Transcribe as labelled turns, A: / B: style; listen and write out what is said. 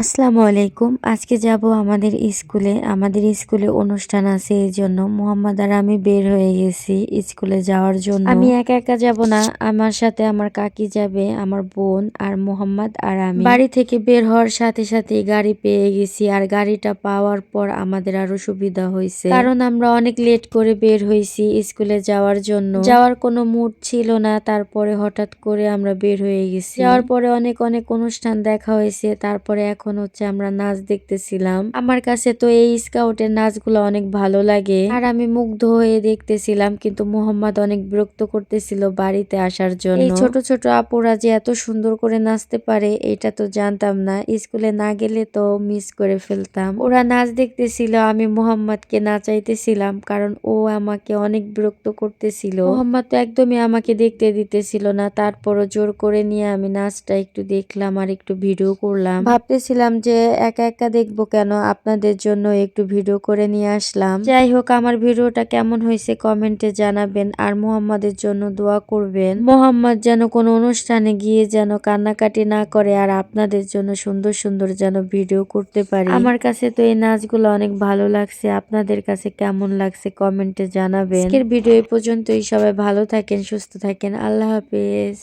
A: আসসালামু আলাইকুম। আজকে যাব আমাদের স্কুলে। আমাদের স্কুলে অনুষ্ঠান আছে এইজন্য মোহাম্মদ আর আমি বের হয়ে গেছি স্কুলে যাওয়ার জন্য। আমি একা একা যাব না, আমার সাথে আমার কাকি যাবে, আমার বোন আর মোহাম্মদ আর আমি। বাড়ি থেকে বের হওয়ার সাথে সাথে গাড়ি পেয়ে গেছি, আর গাড়িটা পাওয়ার পর আমাদের আরো সুবিধা হয়েছে, কারণ আমরা অনেক লেট করে বের হয়েছি স্কুলে যাওয়ার জন্য। যাওয়ার কোনো মুড ছিল না, তারপরে হঠাৎ করে আমরা বের হয়ে গেছি। যাওয়ার পরে অনেক অনেক অনুষ্ঠান দেখা হয়েছে, তারপরে এখন হচ্ছে আমরা নাচ দেখতেছিলাম। আমার কাছে তো এই স্কাউটের নাচগুলো অনেক ভালো লাগে, আর আমি মুগ্ধ হয়ে দেখতেছিলাম, কিন্তু মোহাম্মদ অনেক বিরক্ত করতেছিল বাড়িতে আসার জন্য। এই ছোট ছোট আপুরা যে এত সুন্দর করে নাচতে পারে এটা তো জানতাম না, স্কুলে না গেলে তো মিস করে ফেলতাম। ওরা নাচ দেখতেছিল, আমি মোহাম্মদকে নাচাইতেছিলাম, কারণ ও আমাকে অনেক বিরক্ত করতেছিল। মোহাম্মদ তো একদমই আমাকে দেখতে দিতেছিল না, তারপরও জোর করে নিয়ে আমি নাচটা একটু দেখলাম আর একটু ভিডিও করলাম। ভাবতেছিলাম যে একা একা দেখবো কেন, আপনাদের জন্য একটু ভিডিও করে নিয়ে আসলাম। যাই হোক, আমার ভিডিওটা কেমন হয়েছে কমেন্টে জানাবেন, আর মোহাম্মদের জন্য দোয়া করবেন। মোহাম্মদ যেন কোনো অনুষ্ঠানে গিয়ে যেন কান্নাকাটি না করে, আর আপনাদের জন্য সুন্দর সুন্দর যেন ভিডিও করতে পারি। আমার কাছে তো এই নাচগুলো অনেক ভালো লাগছে, আপনাদের কাছে কেমন লাগছে কমেন্টে জানাবেন। আজকের ভিডিও এই পর্যন্তই। সবাই ভালো থাকেন, সুস্থ থাকেন, আল্লাহ হাফেজ।